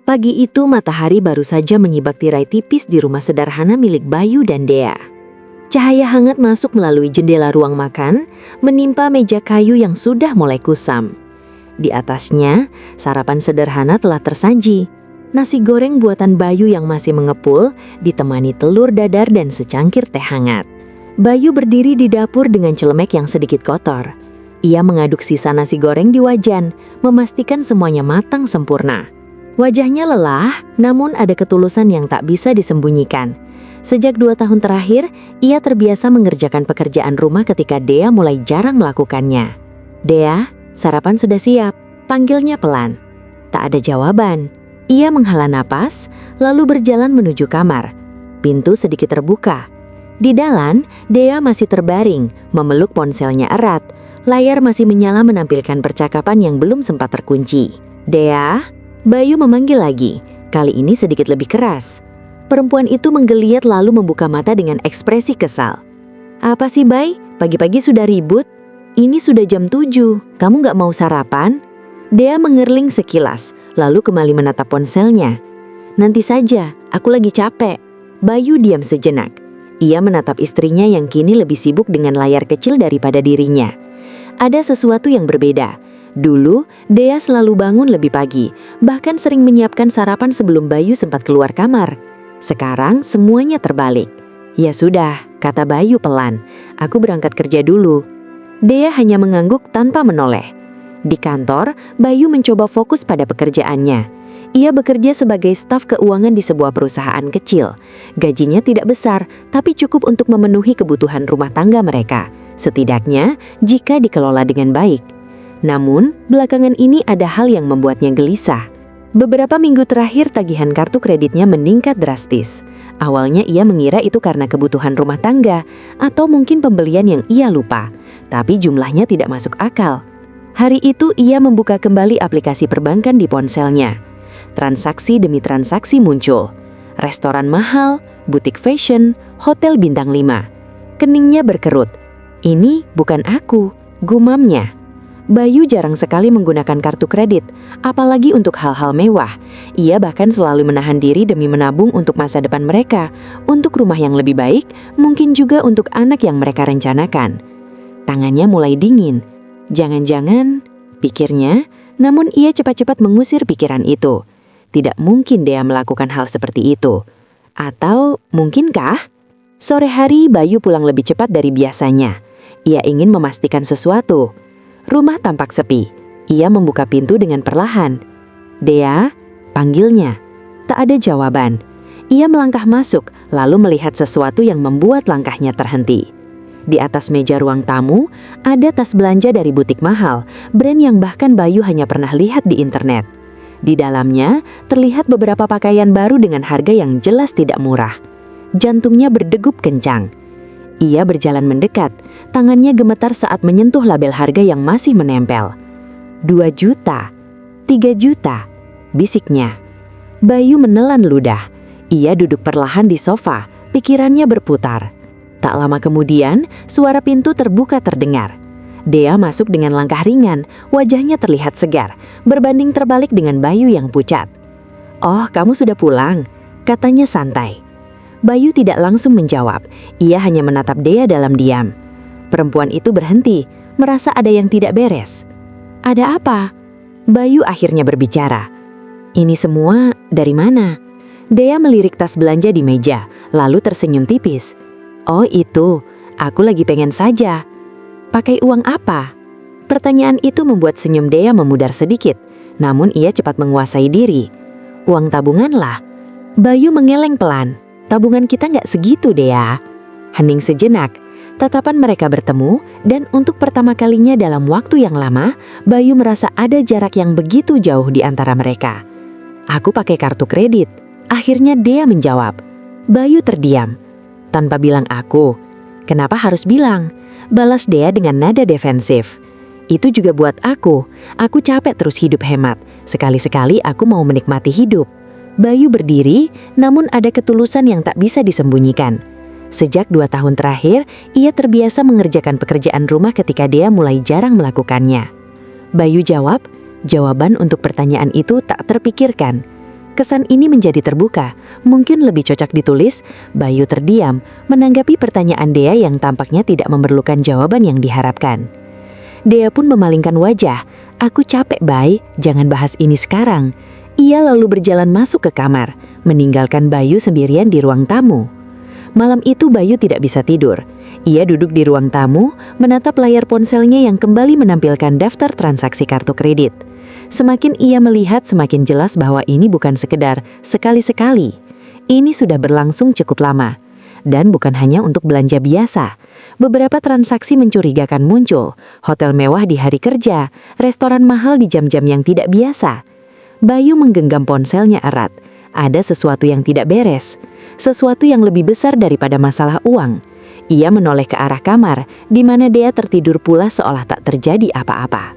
Pagi itu matahari baru saja menyibak tirai tipis di rumah sederhana milik Bayu dan Dea. Cahaya hangat masuk melalui jendela ruang makan, menimpa meja kayu yang sudah mulai kusam. Di atasnya, sarapan sederhana telah tersaji. Nasi goreng buatan Bayu yang masih mengepul, ditemani telur dadar dan secangkir teh hangat. Bayu berdiri di dapur dengan celemek yang sedikit kotor. Ia mengaduk sisa nasi goreng di wajan, memastikan semuanya matang sempurna. Wajahnya lelah, namun ada ketulusan yang tak bisa disembunyikan. Sejak 2 tahun terakhir, ia terbiasa mengerjakan pekerjaan rumah ketika Dea mulai jarang melakukannya. "Dea, sarapan sudah siap," panggilnya pelan. Tak ada jawaban. Ia menghela napas, lalu berjalan menuju kamar. Pintu sedikit terbuka. Di dalam, Dea masih terbaring, memeluk ponselnya erat. Layar masih menyala menampilkan percakapan yang belum sempat terkunci. "Dea?" Bayu memanggil lagi, kali ini sedikit lebih keras. Perempuan itu menggeliat lalu membuka mata dengan ekspresi kesal. "Apa sih, Bay? Pagi-pagi sudah ribut? Ini sudah jam 7, kamu gak mau sarapan?" Dea mengerling sekilas, lalu kembali menatap ponselnya. "Nanti saja, aku lagi capek." Bayu diam sejenak. Ia menatap istrinya yang kini lebih sibuk dengan layar kecil daripada dirinya. Ada sesuatu yang berbeda. Dulu, Dea selalu bangun lebih pagi, bahkan sering menyiapkan sarapan sebelum Bayu sempat keluar kamar. Sekarang semuanya terbalik. "Ya sudah," kata Bayu pelan, "aku berangkat kerja dulu." Dea hanya mengangguk tanpa menoleh. Di kantor, Bayu mencoba fokus pada pekerjaannya. Ia bekerja sebagai staf keuangan di sebuah perusahaan kecil. Gajinya tidak besar, tapi cukup untuk memenuhi kebutuhan rumah tangga mereka. Setidaknya, jika dikelola dengan baik. Namun, belakangan ini ada hal yang membuatnya gelisah. Beberapa minggu terakhir tagihan kartu kreditnya meningkat drastis. Awalnya ia mengira itu karena kebutuhan rumah tangga, atau mungkin pembelian yang ia lupa. Tapi jumlahnya tidak masuk akal. Hari itu ia membuka kembali aplikasi perbankan di ponselnya. Transaksi demi transaksi muncul. Restoran mahal, butik fashion, hotel bintang 5. Keningnya berkerut. "Ini bukan aku," gumamnya. Bayu jarang sekali menggunakan kartu kredit, apalagi untuk hal-hal mewah. Ia bahkan selalu menahan diri demi menabung untuk masa depan mereka, untuk rumah yang lebih baik, mungkin juga untuk anak yang mereka rencanakan. Tangannya mulai dingin. Jangan-jangan, pikirnya, namun ia cepat-cepat mengusir pikiran itu. Tidak mungkin Dea melakukan hal seperti itu. Atau mungkinkah? Sore hari Bayu pulang lebih cepat dari biasanya. Ia ingin memastikan sesuatu. Rumah tampak sepi. Ia membuka pintu dengan perlahan. "Dea?" panggilnya. Tak ada jawaban. Ia melangkah masuk, lalu melihat sesuatu yang membuat langkahnya terhenti. Di atas meja ruang tamu, ada tas belanja dari butik mahal, brand yang bahkan Bayu hanya pernah lihat di internet. Di dalamnya, terlihat beberapa pakaian baru dengan harga yang jelas tidak murah. Jantungnya berdegup kencang. Ia berjalan mendekat, tangannya gemetar saat menyentuh label harga yang masih menempel. 2 juta, 3 juta, bisiknya. Bayu menelan ludah. Ia duduk perlahan di sofa, pikirannya berputar. Tak lama kemudian, suara pintu terbuka terdengar. Dea masuk dengan langkah ringan, wajahnya terlihat segar, berbanding terbalik dengan Bayu yang pucat. "Oh, kamu sudah pulang," katanya santai. Bayu tidak langsung menjawab, ia hanya menatap Dea dalam diam. Perempuan itu berhenti, merasa ada yang tidak beres. "Ada apa?" Bayu akhirnya berbicara. "Ini semua dari mana?" Dea melirik tas belanja di meja, lalu tersenyum tipis. "Oh itu, aku lagi pengen saja." "Pakai uang apa?" Pertanyaan itu membuat senyum Dea memudar sedikit, namun ia cepat menguasai diri. "Uang tabungan lah." Bayu mengeleng pelan. "Tabungan kita nggak segitu, Dea." Hening sejenak, tatapan mereka bertemu, dan untuk pertama kalinya dalam waktu yang lama, Bayu merasa ada jarak yang begitu jauh di antara mereka. "Aku pakai kartu kredit," akhirnya Dea menjawab. Bayu terdiam. "Tanpa bilang aku." "Kenapa harus bilang?" balas Dea dengan nada defensif. "Itu juga buat aku capek terus hidup hemat. Sekali-sekali aku mau menikmati hidup." Bayu berdiri, namun ada ketulusan yang tak bisa disembunyikan. Sejak 2 tahun terakhir, ia terbiasa mengerjakan pekerjaan rumah ketika Dea mulai jarang melakukannya. Bayu jawab, jawaban untuk pertanyaan itu tak terpikirkan. Kesan ini menjadi terbuka, mungkin lebih cocok ditulis, Bayu terdiam, menanggapi pertanyaan Dea yang tampaknya tidak memerlukan jawaban yang diharapkan. Dea pun memalingkan wajah, aku capek Bay, jangan bahas ini sekarang. Ia lalu berjalan masuk ke kamar, meninggalkan Bayu sendirian di ruang tamu. Malam itu Bayu tidak bisa tidur. Ia duduk di ruang tamu, menatap layar ponselnya yang kembali menampilkan daftar transaksi kartu kredit. Semakin ia melihat, semakin jelas bahwa ini bukan sekedar sekali-sekali. Ini sudah berlangsung cukup lama. Dan bukan hanya untuk belanja biasa. Beberapa transaksi mencurigakan muncul. Hotel mewah di hari kerja, restoran mahal di jam-jam yang tidak biasa. Bayu menggenggam ponselnya erat. Ada sesuatu yang tidak beres. Sesuatu yang lebih besar daripada masalah uang. Ia menoleh ke arah kamar, di mana Dea tertidur pula seolah tak terjadi apa-apa.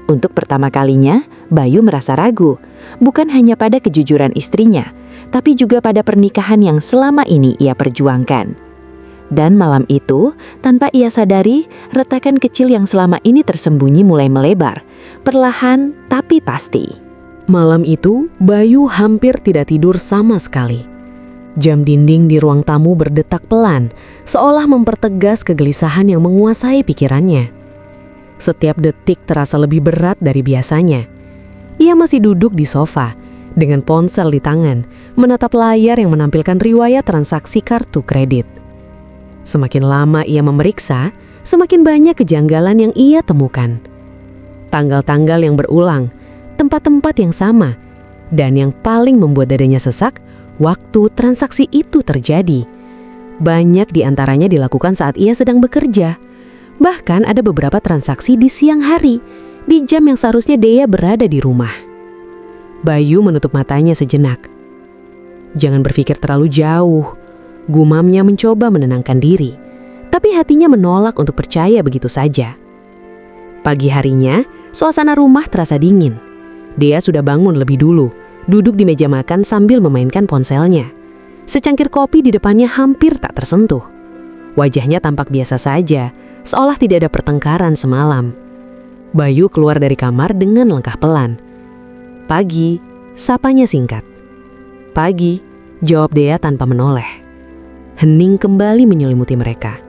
Untuk pertama kalinya, Bayu merasa ragu, bukan hanya pada kejujuran istrinya, tapi juga pada pernikahan yang selama ini ia perjuangkan. Dan malam itu, tanpa ia sadari, retakan kecil yang selama ini tersembunyi mulai melebar, perlahan tapi pasti. Malam itu, Bayu hampir tidak tidur sama sekali. Jam dinding di ruang tamu berdetak pelan, seolah mempertegas kegelisahan yang menguasai pikirannya. Setiap detik terasa lebih berat dari biasanya. Ia masih duduk di sofa, dengan ponsel di tangan, menatap layar yang menampilkan riwayat transaksi kartu kredit. Semakin lama ia memeriksa, semakin banyak kejanggalan yang ia temukan. Tanggal-tanggal yang berulang, tempat-tempat yang sama, dan yang paling membuat dadanya sesak, waktu transaksi itu terjadi. Banyak di antaranya dilakukan saat ia sedang bekerja. Bahkan ada beberapa transaksi di siang hari, di jam yang seharusnya Dea berada di rumah. Bayu menutup matanya sejenak. Jangan berpikir terlalu jauh, gumamnya mencoba menenangkan diri. Tapi hatinya menolak untuk percaya begitu saja. Pagi harinya, suasana rumah terasa dingin. Dea sudah bangun lebih dulu, duduk di meja makan sambil memainkan ponselnya. Secangkir kopi di depannya hampir tak tersentuh. Wajahnya tampak biasa saja, seolah tidak ada pertengkaran semalam. Bayu keluar dari kamar dengan langkah pelan. Pagi, sapanya singkat. Pagi, jawab Dea tanpa menoleh. Hening kembali menyelimuti mereka.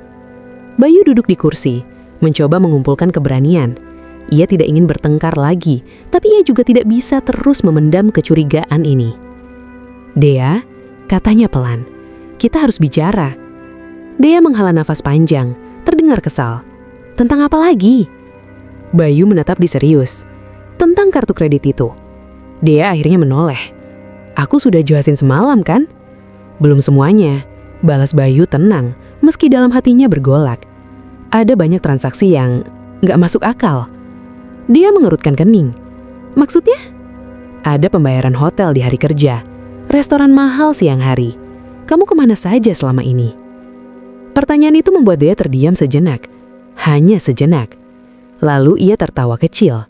Bayu duduk di kursi, mencoba mengumpulkan keberanian. Ia tidak ingin bertengkar lagi, tapi ia juga tidak bisa terus memendam kecurigaan ini. Dea, katanya pelan, kita harus bicara. Dea menghela nafas panjang, terdengar kesal. Tentang apa lagi? Bayu menatap dia serius. Tentang kartu kredit itu. Dea akhirnya menoleh. Aku sudah jelasin semalam kan? Belum semuanya. Balas Bayu tenang, meski dalam hatinya bergolak. Ada banyak transaksi yang gak masuk akal. Dia mengerutkan kening. Maksudnya? Ada pembayaran hotel di hari kerja, restoran mahal siang hari. Kamu kemana saja selama ini? Pertanyaan itu membuat Dea terdiam sejenak. Hanya sejenak. Lalu ia tertawa kecil.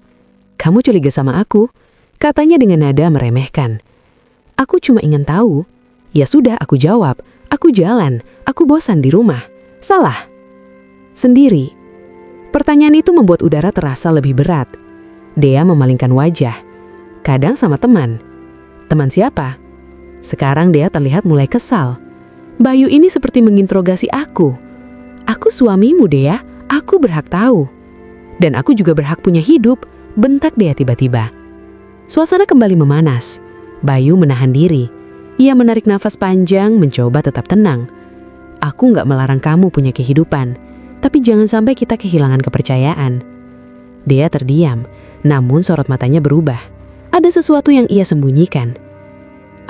Kamu curiga sama aku? Katanya dengan nada meremehkan. Aku cuma ingin tahu. Ya sudah, aku jawab. Aku jalan. Aku bosan di rumah. Salah? Sendiri. Pertanyaan itu membuat udara terasa lebih berat. Dea memalingkan wajah. Kadang sama teman. Teman siapa? Sekarang Dea terlihat mulai kesal. Bayu ini seperti menginterogasi aku. Aku suamimu, Dea. Aku berhak tahu. Dan aku juga berhak punya hidup, bentak Dea tiba-tiba. Suasana kembali memanas. Bayu menahan diri. Ia menarik nafas panjang, mencoba tetap tenang. Aku nggak melarang kamu punya kehidupan, tapi jangan sampai kita kehilangan kepercayaan. Dea terdiam, namun sorot matanya berubah. Ada sesuatu yang ia sembunyikan.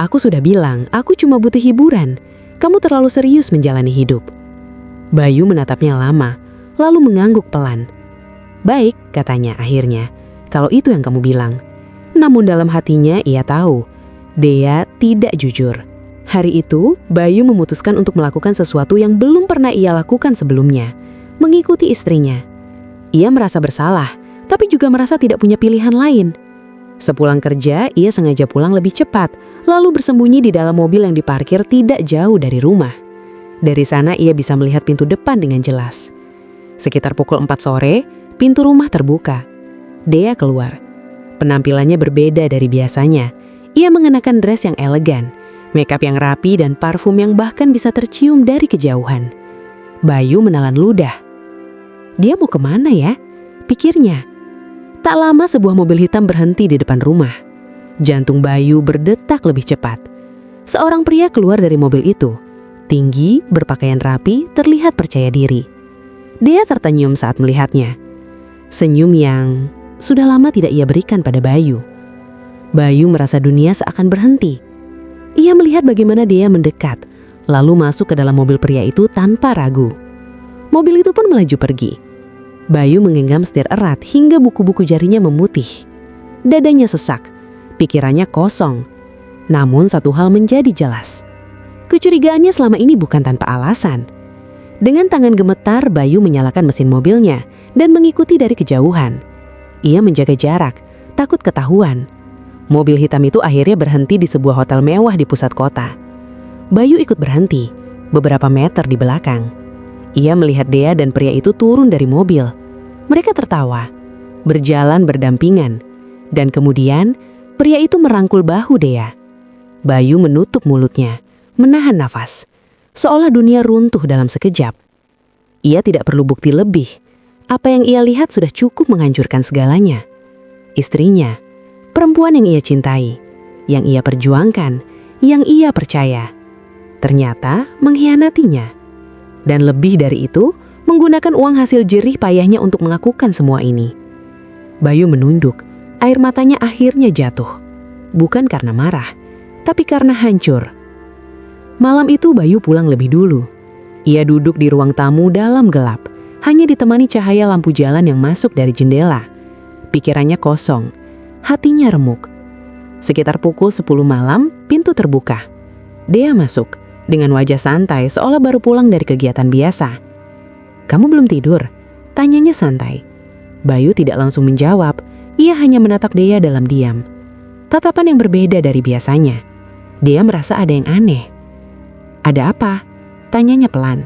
Aku sudah bilang, aku cuma butuh hiburan. Kamu terlalu serius menjalani hidup. Bayu menatapnya lama, lalu mengangguk pelan. Baik, katanya akhirnya, kalau itu yang kamu bilang. Namun dalam hatinya ia tahu, Dea tidak jujur. Hari itu, Bayu memutuskan untuk melakukan sesuatu yang belum pernah ia lakukan sebelumnya, mengikuti istrinya. Ia merasa bersalah, tapi juga merasa tidak punya pilihan lain. Sepulang kerja, ia sengaja pulang lebih cepat, lalu bersembunyi di dalam mobil yang diparkir tidak jauh dari rumah. Dari sana ia bisa melihat pintu depan dengan jelas. Sekitar pukul 4 sore, pintu rumah terbuka. Dea keluar. Penampilannya berbeda dari biasanya. Ia mengenakan dress yang elegan, makeup yang rapi, dan parfum yang bahkan bisa tercium dari kejauhan. Bayu menelan ludah. Dia mau kemana ya? Pikirnya. Tak lama sebuah mobil hitam berhenti di depan rumah. Jantung Bayu berdetak lebih cepat. Seorang pria keluar dari mobil itu. Tinggi, berpakaian rapi, terlihat percaya diri. Dia tersenyum saat melihatnya. Senyum yang sudah lama tidak ia berikan pada Bayu. Bayu merasa dunia seakan berhenti. Ia melihat bagaimana dia mendekat, lalu masuk ke dalam mobil pria itu tanpa ragu. Mobil itu pun melaju pergi. Bayu menggenggam setir erat hingga buku-buku jarinya memutih. Dadanya sesak, pikirannya kosong. Namun satu hal menjadi jelas. Kecurigaannya selama ini bukan tanpa alasan. Dengan tangan gemetar, Bayu menyalakan mesin mobilnya dan mengikuti dari kejauhan. Ia menjaga jarak, takut ketahuan. Mobil hitam itu akhirnya berhenti di sebuah hotel mewah di pusat kota. Bayu ikut berhenti, beberapa meter di belakang. Ia melihat Dea dan pria itu turun dari mobil. Mereka tertawa, berjalan berdampingan. Dan kemudian, pria itu merangkul bahu Dea. Bayu menutup mulutnya, menahan nafas. Seolah dunia runtuh dalam sekejap. Ia tidak perlu bukti lebih. Apa yang ia lihat sudah cukup menghancurkan segalanya. Istrinya, perempuan yang ia cintai, yang ia perjuangkan, yang ia percaya, ternyata mengkhianatinya. Dan lebih dari itu, menggunakan uang hasil jerih payahnya untuk melakukan semua ini. Bayu menunduk, air matanya akhirnya jatuh. Bukan karena marah, tapi karena hancur. Malam itu Bayu pulang lebih dulu. Ia duduk di ruang tamu dalam gelap, hanya ditemani cahaya lampu jalan yang masuk dari jendela. Pikirannya kosong, hatinya remuk. Sekitar pukul 10 malam, pintu terbuka. Dea masuk, dengan wajah santai seolah baru pulang dari kegiatan biasa. "Kamu belum tidur?" tanyanya santai. Bayu tidak langsung menjawab, ia hanya menatap Dea dalam diam. Tatapan yang berbeda dari biasanya. Dea merasa ada yang aneh. "Ada apa?" tanyanya pelan.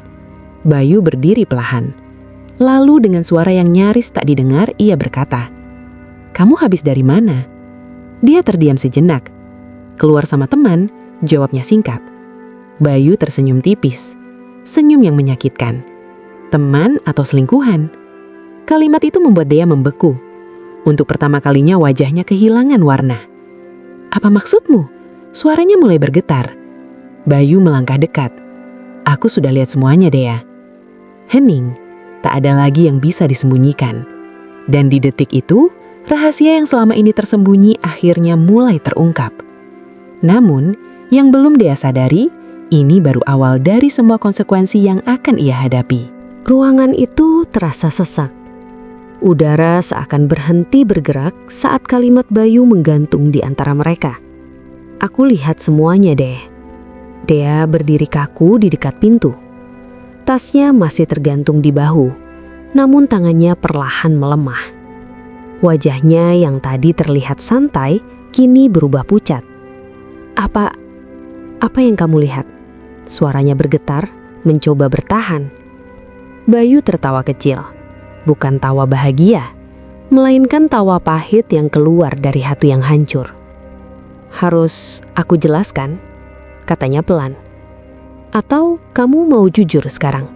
Bayu berdiri perlahan. Lalu dengan suara yang nyaris tak didengar, ia berkata, "Kamu habis dari mana?" Dia terdiam sejenak. "Keluar sama teman," jawabnya singkat. Bayu tersenyum tipis, senyum yang menyakitkan. Teman atau selingkuhan? Kalimat itu membuat Dea membeku. Untuk pertama kalinya wajahnya kehilangan warna. "Apa maksudmu?" Suaranya mulai bergetar. Bayu melangkah dekat. "Aku sudah lihat semuanya, Dea." Hening, tak ada lagi yang bisa disembunyikan. Dan di detik itu, rahasia yang selama ini tersembunyi akhirnya mulai terungkap. Namun, yang belum Dea sadari, ini baru awal dari semua konsekuensi yang akan ia hadapi. Ruangan itu terasa sesak. Udara seakan berhenti bergerak saat kalimat Bayu menggantung di antara mereka. "Aku lihat semuanya deh." Dea berdiri kaku di dekat pintu. Tasnya masih tergantung di bahu, namun tangannya perlahan melemah. Wajahnya yang tadi terlihat santai, kini berubah pucat. Apa yang kamu lihat?" Suaranya bergetar, mencoba bertahan. Bayu tertawa kecil. Bukan tawa bahagia, melainkan tawa pahit yang keluar dari hati yang hancur. "Harus aku jelaskan?" katanya pelan. "Atau kamu mau jujur sekarang?"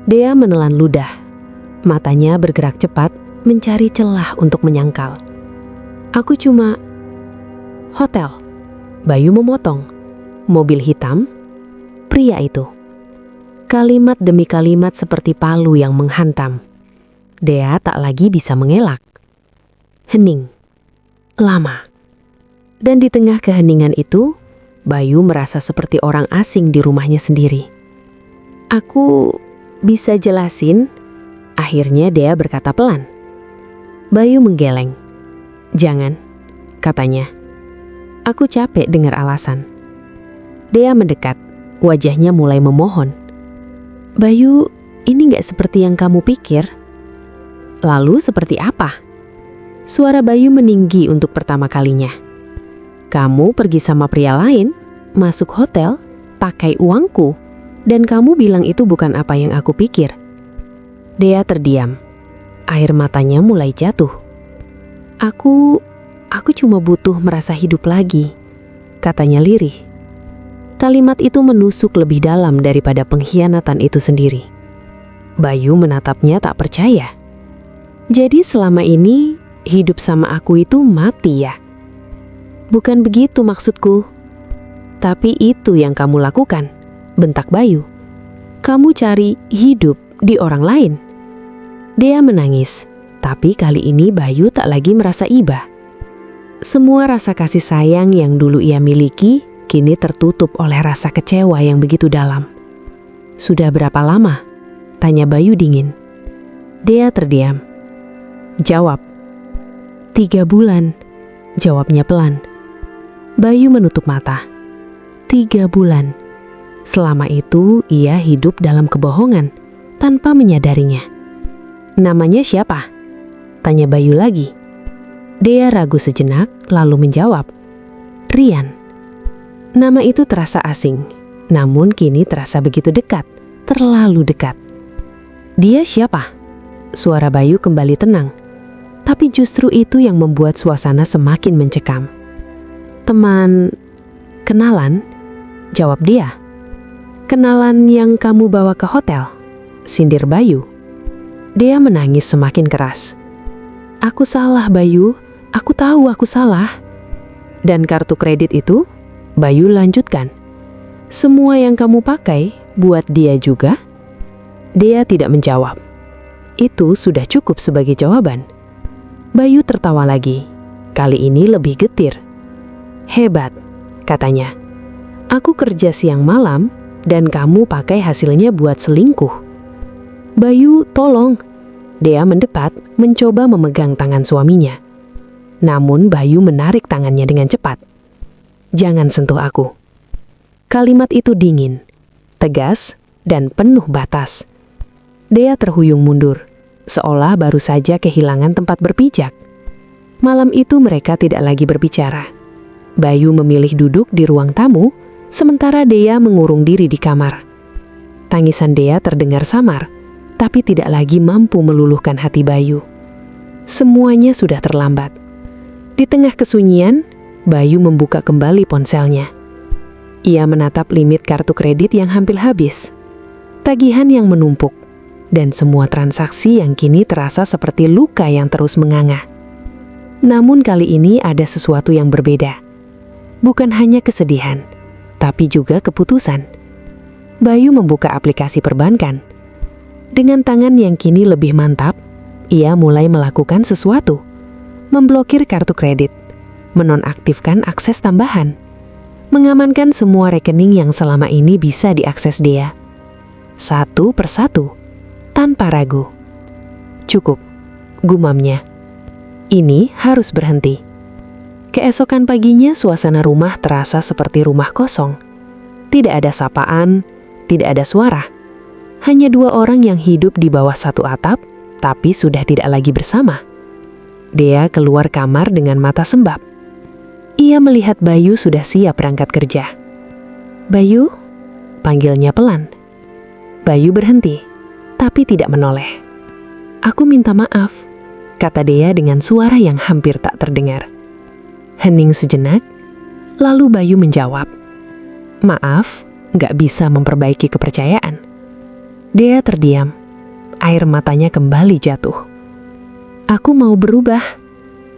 Dea menelan ludah. Matanya bergerak cepat, mencari celah untuk menyangkal. "Aku cuma..." "Hotel." Bayu memotong. "Mobil hitam?" Pria itu. Kalimat demi kalimat seperti palu yang menghantam. Dea tak lagi bisa mengelak. Hening. Lama. Dan di tengah keheningan itu, Bayu merasa seperti orang asing di rumahnya sendiri. "Aku bisa jelasin?" Akhirnya Dea berkata pelan. Bayu menggeleng. "Jangan," katanya. "Aku capek dengar alasan." Dea mendekat, wajahnya mulai memohon. "Bayu, ini gak seperti yang kamu pikir." "Lalu seperti apa?" Suara Bayu meninggi untuk pertama kalinya. "Kamu pergi sama pria lain, masuk hotel, pakai uangku, dan kamu bilang itu bukan apa yang aku pikir." Dea terdiam. Air matanya mulai jatuh. Aku cuma butuh merasa hidup lagi," katanya lirih. Kalimat itu menusuk lebih dalam daripada pengkhianatan itu sendiri. Bayu menatapnya tak percaya. Jadi selama ini hidup sama aku itu mati ya? Bukan begitu maksudku. Tapi itu yang kamu lakukan, bentak Bayu. Kamu cari hidup di orang lain. Dea menangis, tapi kali ini Bayu tak lagi merasa iba. Semua rasa kasih sayang yang dulu ia miliki kini tertutup oleh rasa kecewa yang begitu dalam. Sudah berapa lama? Tanya Bayu dingin. Dea terdiam. Jawab. 3 bulan, jawabnya pelan. Bayu menutup mata. 3 bulan. Selama itu ia hidup dalam kebohongan tanpa menyadarinya. Namanya siapa? Tanya Bayu lagi. Dea ragu sejenak lalu menjawab. Rian. Nama itu terasa asing, namun kini terasa begitu dekat, terlalu dekat. Dia siapa? Suara Bayu kembali tenang, tapi justru itu yang membuat suasana semakin mencekam. Teman, kenalan, jawab dia. Kenalan yang kamu bawa ke hotel, sindir Bayu. Dea menangis semakin keras. Aku salah Bayu, aku tahu aku salah. Dan kartu kredit itu? Bayu lanjutkan. Semua yang kamu pakai buat dia juga? Dea tidak menjawab. Itu sudah cukup sebagai jawaban. Bayu tertawa lagi. Kali ini lebih getir. Hebat, katanya. Aku kerja siang malam dan kamu pakai hasilnya buat selingkuh. Bayu, tolong. Dea mendepat, mencoba memegang tangan suaminya. Namun Bayu menarik tangannya dengan cepat. Jangan sentuh aku. Kalimat itu dingin, tegas, dan penuh batas. Dea terhuyung mundur, seolah baru saja kehilangan tempat berpijak. Malam itu mereka tidak lagi berbicara. Bayu memilih duduk di ruang tamu, sementara Dea mengurung diri di kamar. Tangisan Dea terdengar samar, tapi tidak lagi mampu meluluhkan hati Bayu. Semuanya sudah terlambat. Di tengah kesunyian, Bayu membuka kembali ponselnya. Ia menatap limit kartu kredit yang hampir habis, tagihan yang menumpuk, dan semua transaksi yang kini terasa seperti luka yang terus menganga. Namun kali ini ada sesuatu yang berbeda. Bukan hanya kesedihan, tapi juga keputusan. Bayu membuka aplikasi perbankan. Dengan tangan yang kini lebih mantap, ia mulai melakukan sesuatu. Memblokir kartu kredit, menonaktifkan akses tambahan, mengamankan semua rekening yang selama ini bisa diakses Dea. Satu persatu, tanpa ragu. Cukup, gumamnya. Ini harus berhenti. Keesokan paginya suasana rumah terasa seperti rumah kosong. Tidak ada sapaan, tidak ada suara. Hanya 2 orang yang hidup di bawah satu atap, tapi sudah tidak lagi bersama. Dea keluar kamar dengan mata sembab. Ia melihat Bayu sudah siap berangkat kerja. Bayu, panggilnya pelan. Bayu berhenti, tapi tidak menoleh. Aku minta maaf, kata Dea dengan suara yang hampir tak terdengar. Hening sejenak, lalu Bayu menjawab. Maaf, gak bisa memperbaiki kepercayaan. Dea terdiam, air matanya kembali jatuh. Aku mau berubah,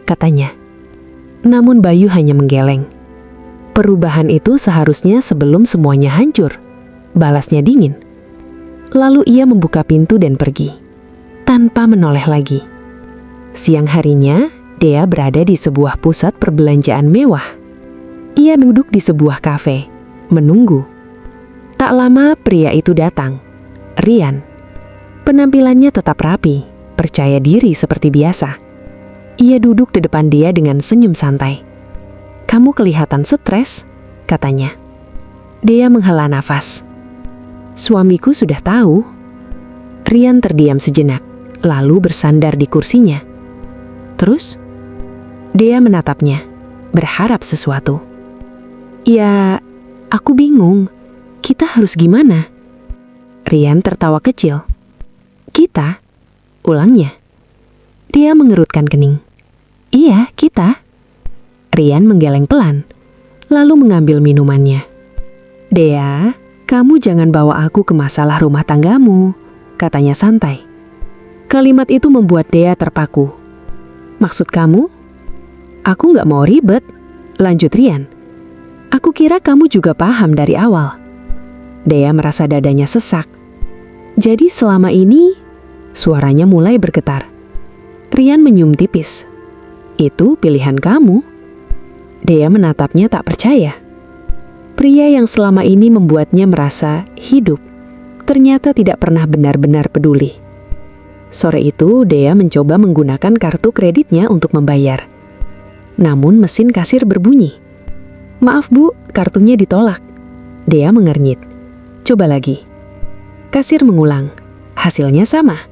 katanya. Namun Bayu hanya menggeleng. Perubahan itu seharusnya sebelum semuanya hancur, balasnya dingin. Lalu ia membuka pintu dan pergi, tanpa menoleh lagi. Siang harinya, Dea berada di sebuah pusat perbelanjaan mewah. Ia duduk di sebuah kafe, menunggu. Tak lama pria itu datang, Rian. Penampilannya tetap rapi, percaya diri seperti biasa. Ia duduk di depan Dea dengan senyum santai. Kamu kelihatan stres, katanya. Dea menghela nafas. Suamiku sudah tahu. Rian terdiam sejenak, lalu bersandar di kursinya. Terus? Dea menatapnya, berharap sesuatu. Ya, aku bingung. Kita harus gimana? Rian tertawa kecil. Kita? Ulangnya. Dia mengerutkan kening. Iya, kita. Rian menggeleng pelan, lalu mengambil minumannya. "Dea, kamu jangan bawa aku ke masalah rumah tanggamu," katanya santai. Kalimat itu membuat Dea terpaku. "Maksud kamu?" "Aku nggak mau ribet," lanjut Rian. "Aku kira kamu juga paham dari awal." Dea merasa dadanya sesak. "Jadi selama ini..." Suaranya mulai bergetar. Rian menyum tipis. "Itu pilihan kamu." Dea menatapnya tak percaya. Pria yang selama ini membuatnya merasa hidup, ternyata tidak pernah benar-benar peduli. Sore itu, Dea mencoba menggunakan kartu kreditnya untuk membayar. Namun mesin kasir berbunyi. "Maaf Bu, kartunya ditolak." Dea mengernyit. "Coba lagi." Kasir mengulang. Hasilnya sama.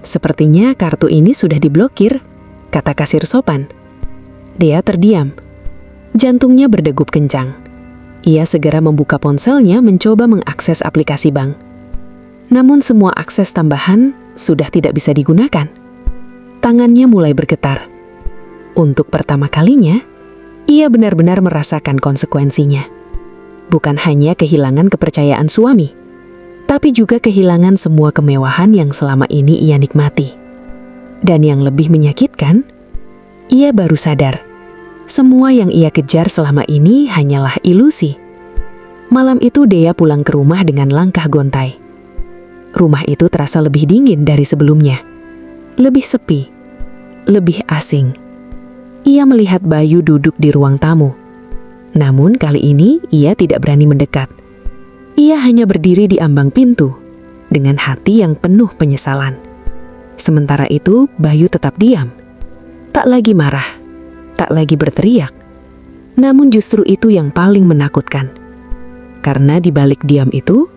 "Sepertinya kartu ini sudah diblokir," kata kasir sopan. Dea terdiam. Jantungnya berdegup kencang. Ia segera membuka ponselnya mencoba mengakses aplikasi bank. Namun semua akses tambahan sudah tidak bisa digunakan. Tangannya mulai bergetar. Untuk pertama kalinya, ia benar-benar merasakan konsekuensinya. Bukan hanya kehilangan kepercayaan suami, tapi juga kehilangan semua kemewahan yang selama ini ia nikmati. Dan yang lebih menyakitkan, ia baru sadar, semua yang ia kejar selama ini hanyalah ilusi. Malam itu Dea pulang ke rumah dengan langkah gontai. Rumah itu terasa lebih dingin dari sebelumnya. Lebih sepi, lebih asing. Ia melihat Bayu duduk di ruang tamu. Namun kali ini ia tidak berani mendekat. Ia hanya berdiri di ambang pintu, dengan hati yang penuh penyesalan. Sementara itu Bayu tetap diam. Tak lagi marah, tak lagi berteriak. Namun justru itu yang paling menakutkan. Karena di balik diam itu,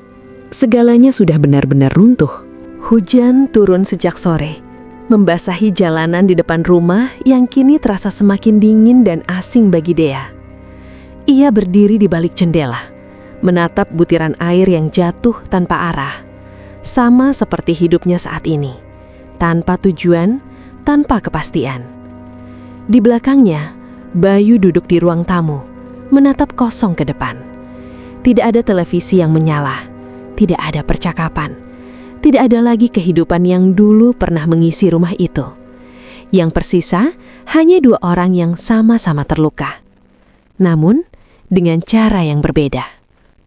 segalanya sudah benar-benar runtuh. Hujan turun sejak sore, membasahi jalanan di depan rumah yang kini terasa semakin dingin dan asing bagi Dea. Ia berdiri di balik jendela, menatap butiran air yang jatuh tanpa arah, sama seperti hidupnya saat ini, tanpa tujuan, tanpa kepastian. Di belakangnya, Bayu duduk di ruang tamu, menatap kosong ke depan. Tidak ada televisi yang menyala, tidak ada percakapan, tidak ada lagi kehidupan yang dulu pernah mengisi rumah itu. Yang persisa hanya dua orang yang sama-sama terluka. Namun, dengan cara yang berbeda.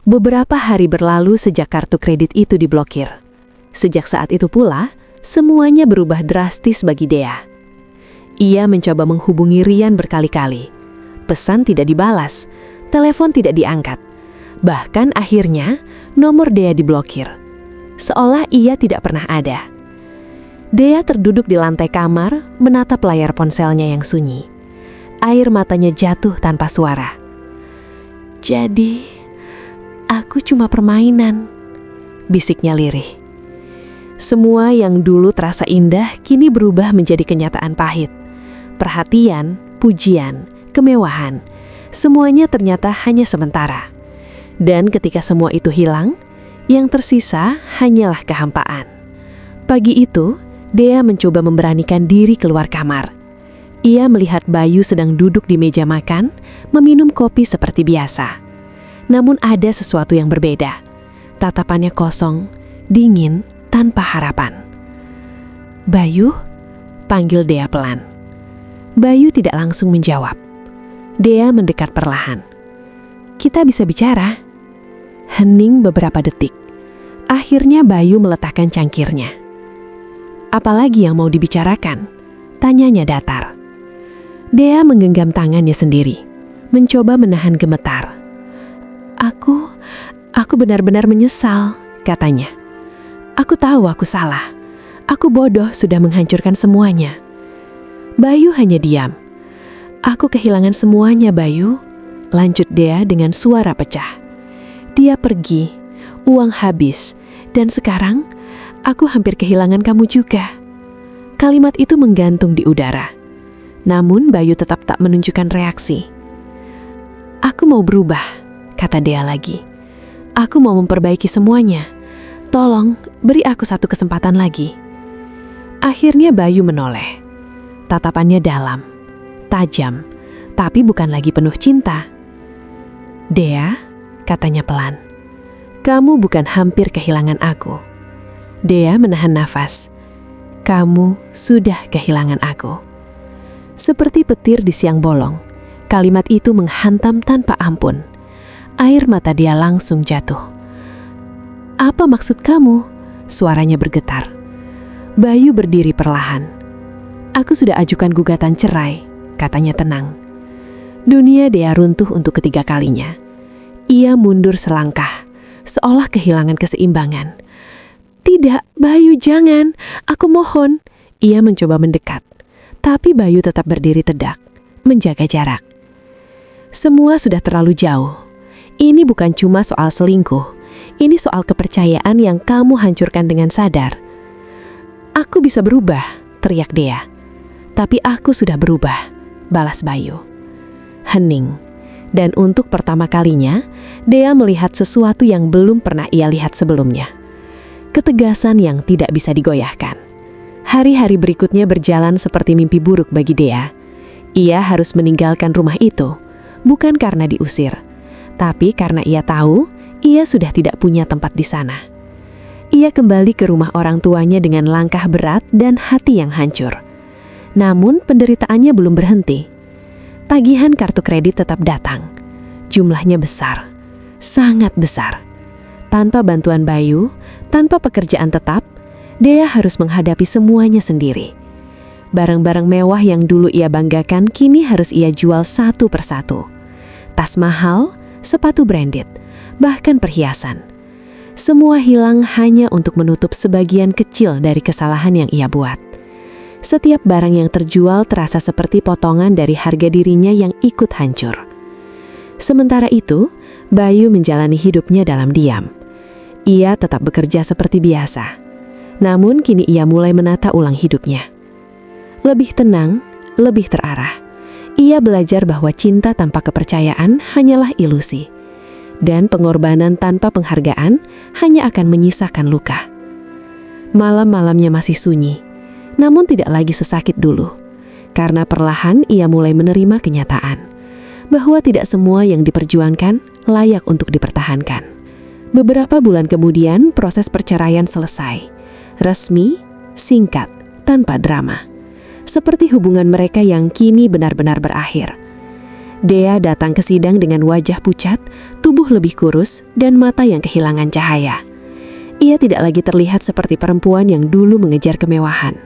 Beberapa hari berlalu sejak kartu kredit itu diblokir. Sejak saat itu pula, semuanya berubah drastis bagi Dea. Ia mencoba menghubungi Rian berkali-kali. Pesan tidak dibalas, telepon tidak diangkat. Bahkan akhirnya, nomor Dea diblokir. Seolah ia tidak pernah ada. Dea terduduk di lantai kamar, menatap layar ponselnya yang sunyi. Air matanya jatuh tanpa suara. "Jadi, aku cuma permainan," bisiknya lirih. Semua yang dulu terasa indah kini berubah menjadi kenyataan pahit. Perhatian, pujian, kemewahan, semuanya ternyata hanya sementara. Dan ketika semua itu hilang, yang tersisa hanyalah kehampaan. Pagi itu, Dea mencoba memberanikan diri keluar kamar. Ia melihat Bayu sedang duduk di meja makan, meminum kopi seperti biasa. Namun ada sesuatu yang berbeda. Tatapannya kosong, dingin, tanpa harapan. "Bayu?" panggil Dea pelan. Bayu tidak langsung menjawab. Dea mendekat perlahan. "Kita bisa bicara?" Hening beberapa detik. Akhirnya Bayu meletakkan cangkirnya. "Apalagi yang mau dibicarakan?" tanyanya datar. Dea menggenggam tangannya sendiri, mencoba menahan gemetar. Aku benar-benar menyesal," katanya. "Aku tahu aku salah. Aku bodoh sudah menghancurkan semuanya." Bayu hanya diam. "Aku kehilangan semuanya, Bayu," lanjut Dea dengan suara pecah. "Dia pergi, uang habis, dan sekarang aku hampir kehilangan kamu juga." Kalimat itu menggantung di udara. Namun Bayu tetap tak menunjukkan reaksi. "Aku mau berubah," kata Dea lagi. "Aku mau memperbaiki semuanya. Tolong, beri aku satu kesempatan lagi." Akhirnya Bayu menoleh. Tatapannya dalam, tajam, tapi bukan lagi penuh cinta. "Dea," katanya pelan, "kamu bukan hampir kehilangan aku." Dea menahan nafas. "Kamu sudah kehilangan aku." Seperti petir di siang bolong, kalimat itu menghantam tanpa ampun. Air mata dia langsung jatuh. "Apa maksud kamu?" Suaranya bergetar. Bayu berdiri perlahan. "Aku sudah ajukan gugatan cerai," katanya tenang. Dunia Dea runtuh untuk ketiga kalinya. Ia mundur selangkah, seolah kehilangan keseimbangan. "Tidak, Bayu, jangan. Aku mohon." Ia mencoba mendekat, tapi Bayu tetap berdiri tegak, menjaga jarak. Semua sudah terlalu jauh. Ini bukan cuma soal selingkuh. Ini soal kepercayaan yang kamu hancurkan dengan sadar. "Aku bisa berubah," teriak Dea. "Tapi aku sudah berubah," balas Bayu. Hening. Dan untuk pertama kalinya, Dea melihat sesuatu yang belum pernah ia lihat sebelumnya. Ketegasan yang tidak bisa digoyahkan. Hari-hari berikutnya berjalan seperti mimpi buruk bagi Dea. Ia harus meninggalkan rumah itu, bukan karena diusir, tapi karena ia tahu ia sudah tidak punya tempat di sana. Ia kembali ke rumah orang tuanya dengan langkah berat dan hati yang hancur. Namun penderitaannya belum berhenti. Tagihan kartu kredit tetap datang. Jumlahnya besar, sangat besar. Tanpa bantuan Bayu, tanpa pekerjaan tetap, Dea harus menghadapi semuanya sendiri. Barang-barang mewah yang dulu ia banggakan kini harus ia jual satu persatu. Tas mahal, sepatu branded, bahkan perhiasan. Semua hilang hanya untuk menutup sebagian kecil dari kesalahan yang ia buat. Setiap barang yang terjual terasa seperti potongan dari harga dirinya yang ikut hancur. Sementara itu, Bayu menjalani hidupnya dalam diam. Ia tetap bekerja seperti biasa. Namun kini ia mulai menata ulang hidupnya. Lebih tenang, lebih terarah. Ia belajar bahwa cinta tanpa kepercayaan hanyalah ilusi. Dan pengorbanan tanpa penghargaan hanya akan menyisakan luka. Malam-malamnya masih sunyi, namun tidak lagi sesakit dulu. Karena perlahan ia mulai menerima kenyataan bahwa tidak semua yang diperjuangkan layak untuk dipertahankan. Beberapa bulan kemudian proses perceraian selesai. Resmi, singkat, tanpa drama. Seperti hubungan mereka yang kini benar-benar berakhir. Dea datang ke sidang dengan wajah pucat, tubuh lebih kurus, dan mata yang kehilangan cahaya. Ia tidak lagi terlihat seperti perempuan yang dulu mengejar kemewahan.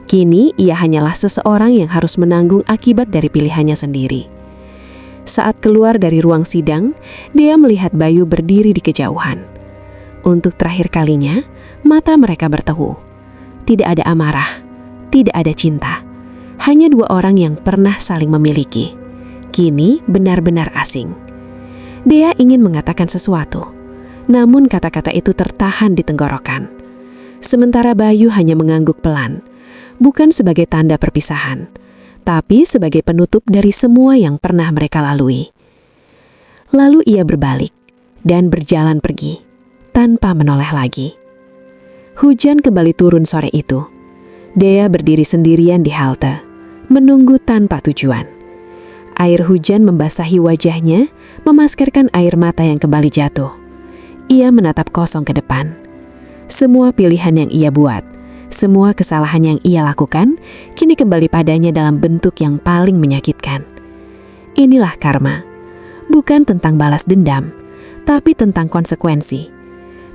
Kini ia hanyalah seseorang yang harus menanggung akibat dari pilihannya sendiri. Saat keluar dari ruang sidang, Dea melihat Bayu berdiri di kejauhan. Untuk terakhir kalinya, mata mereka bertemu. Tidak ada amarah, tidak ada cinta. Hanya dua orang yang pernah saling memiliki. Kini benar-benar asing. Dea ingin mengatakan sesuatu, namun kata-kata itu tertahan di tenggorokan. Sementara Bayu hanya mengangguk pelan, bukan sebagai tanda perpisahan, tapi sebagai penutup dari semua yang pernah mereka lalui. Lalu ia berbalik dan berjalan pergi, tanpa menoleh lagi. Hujan kembali turun sore itu. Dea berdiri sendirian di halte, menunggu tanpa tujuan. Air hujan membasahi wajahnya, memaskerkan air mata yang kembali jatuh. Ia menatap kosong ke depan. Semua pilihan yang ia buat, semua kesalahan yang ia lakukan, kini kembali padanya dalam bentuk yang paling menyakitkan. Inilah karma. Bukan tentang balas dendam, tapi tentang konsekuensi.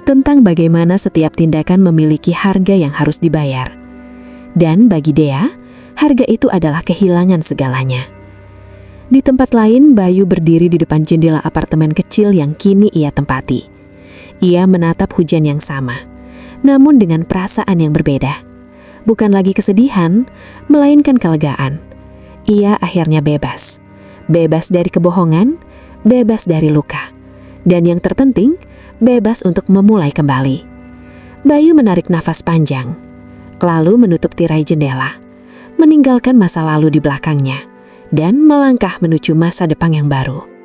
Tentang bagaimana setiap tindakan memiliki harga yang harus dibayar. Dan bagi Dea, harga itu adalah kehilangan segalanya. Di tempat lain, Bayu berdiri di depan jendela apartemen kecil yang kini ia tempati. Ia menatap hujan yang sama, namun dengan perasaan yang berbeda. Bukan lagi kesedihan, melainkan kelegaan. Ia akhirnya bebas. Bebas dari kebohongan, bebas dari luka. Dan yang terpenting, bebas untuk memulai kembali. Bayu menarik nafas panjang, lalu menutup tirai jendela, meninggalkan masa lalu di belakangnya, dan melangkah menuju masa depan yang baru.